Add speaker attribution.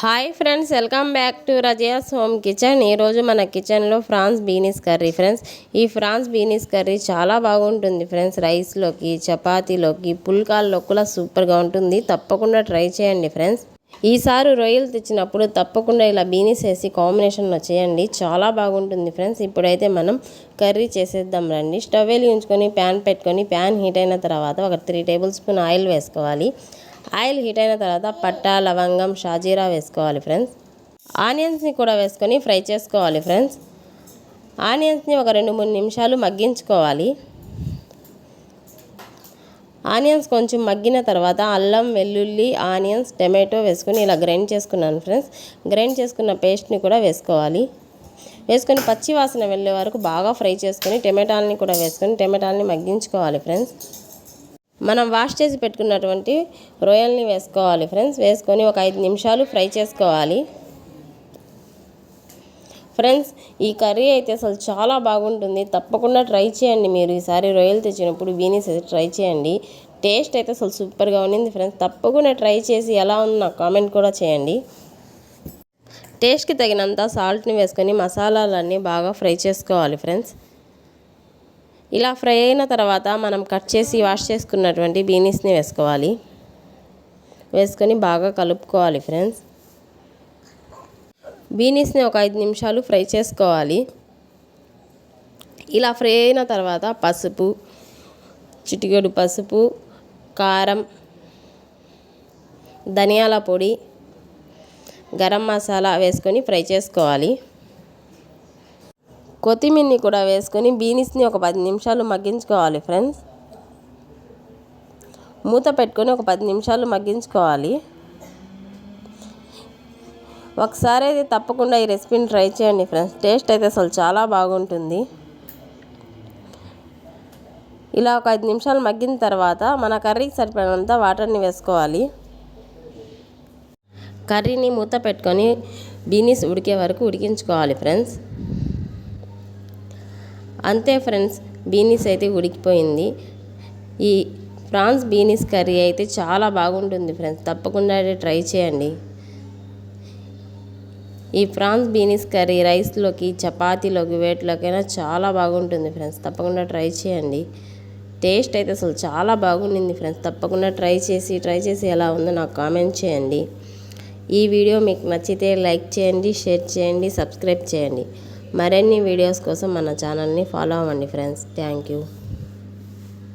Speaker 1: Hi friends, welcome back to Razia's home kitchen. ఈరోజు మన కిచెన్లో ఫ్రాన్స్ బీనీస్ కర్రీ ఫ్రెండ్స్. ఈ ఫ్రాన్స్ బీనీస్ కర్రీ చాలా బాగుంటుంది ఫ్రెండ్స్. రైస్లోకి, చపాతీలోకి, పుల్కాల్లో కూడా సూపర్గా ఉంటుంది. తప్పకుండా ట్రై చేయండి ఫ్రెండ్స్. ఈసారి రొయ్యలు తెచ్చినప్పుడు తప్పకుండా ఇలా బీనీస్ వేసి కాంబినేషన్లో చేయండి, చాలా బాగుంటుంది ఫ్రెండ్స్. ఇప్పుడైతే మనం కర్రీ చేసేద్దాం రండి. స్టవ్ వెలిగించుకొని ప్యాన్ పెట్టుకొని, ప్యాన్ హీట్ అయిన తర్వాత ఒక 3 టేబుల్ స్పూన్ ఆయిల్ వేసుకోవాలి. ఆయిల్ హీట్ అయిన తర్వాత పట్టా, లవంగం, షాజీరా వేసుకోవాలి ఫ్రెండ్స్. ఆనియన్స్ని కూడా వేసుకొని ఫ్రై చేసుకోవాలి ఫ్రెండ్స్. ఆనియన్స్ని ఒక 2-3 నిమిషాలు మగ్గించుకోవాలి. ఆనియన్స్ కొంచెం మగ్గిన తర్వాత అల్లం, వెల్లుల్లి, ఆనియన్స్, టమాటో వేసుకొని ఇలా గ్రైండ్ చేసుకున్నాను ఫ్రెండ్స్. గ్రైండ్ చేసుకున్న పేస్ట్ని కూడా వేసుకోవాలి. వేసుకొని పచ్చి వాసన వెళ్ళే వరకు బాగా ఫ్రై చేసుకొని టమాటాలని కూడా వేసుకొని టమాటాలని మగ్గించుకోవాలి ఫ్రెండ్స్. మనం వాష్ చేసి పెట్టుకున్నటువంటి రొయ్యల్ని వేసుకోవాలి ఫ్రెండ్స్. వేసుకొని ఒక 5 నిమిషాలు ఫ్రై చేసుకోవాలి ఫ్రెండ్స్. ఈ కర్రీ అయితే అసలు చాలా బాగుంటుంది. తప్పకుండా ట్రై చేయండి. మీరు ఈసారి రొయ్యలు తెచ్చినప్పుడు బీనీస్ అయితే ట్రై చేయండి. టేస్ట్ అయితే అసలు సూపర్గా ఉండింది ఫ్రెండ్స్. తప్పకుండా ట్రై చేసి ఎలా ఉంది నాకు కామెంట్ కూడా చేయండి. టేస్ట్కి తగినంత సాల్ట్ని వేసుకొని మసాలాలన్నీ బాగా ఫ్రై చేసుకోవాలి ఫ్రెండ్స్. ఇలా ఫ్రై అయిన తర్వాత మనం కట్ చేసి వాష్ చేసుకున్నటువంటి బీనీస్ని వేసుకోవాలి. వేసుకొని బాగా కలుపుకోవాలి ఫ్రెండ్స్. బీనీస్ని ఒక 5 నిమిషాలు ఫ్రై చేసుకోవాలి. ఇలా ఫ్రై అయిన తర్వాత పసుపు, చిటికెడు పసుపు, కారం, ధనియాల పొడి, గరం మసాలా వేసుకొని ఫ్రై చేసుకోవాలి. కొత్తిమీరని కూడా వేసుకొని బీనీస్ని ఒక 10 నిమిషాలు మగ్గించుకోవాలి ఫ్రెండ్స్. మూత పెట్టుకొని ఒక 10 నిమిషాలు మగ్గించుకోవాలి. ఒకసారి అయితే తప్పకుండా ఈ రెసిపీని ట్రై చేయండి ఫ్రెండ్స్. టేస్ట్ అయితే అసలు చాలా బాగుంటుంది. ఇలా ఒక 5 నిమిషాలు మగ్గిన తర్వాత మన కర్రీకి సరిపడినంత వాటర్ని వేసుకోవాలి. కర్రీని మూత పెట్టుకొని బీనీస్ ఉడికే వరకు ఉడికించుకోవాలి ఫ్రెండ్స్. అంతే ఫ్రెండ్స్, బీనీస్ అయితే ఉడికిపోయింది. ఈ ఫ్రాన్స్ బీనీస్ కర్రీ అయితే చాలా బాగుంటుంది ఫ్రెండ్స్. తప్పకుండా ట్రై చేయండి. ఈ ఫ్రాన్స్ బీనీస్ కర్రీ రైస్లోకి, చపాతీలోకి, వేటిలోకైనా చాలా బాగుంటుంది ఫ్రెండ్స్. తప్పకుండా ట్రై చేయండి. టేస్ట్ అయితే అసలు చాలా బాగుండింది ఫ్రెండ్స్. తప్పకుండా ట్రై చేసి ఎలా ఉందో నాకు కామెంట్ చేయండి. ఈ వీడియో మీకు నచ్చితే లైక్ చేయండి, షేర్ చేయండి, సబ్స్క్రైబ్ చేయండి. మరిన్ని వీడియోస్ కోసం మన ఛానల్ని ఫాలో అవ్వండి ఫ్రెండ్స్. Thank you.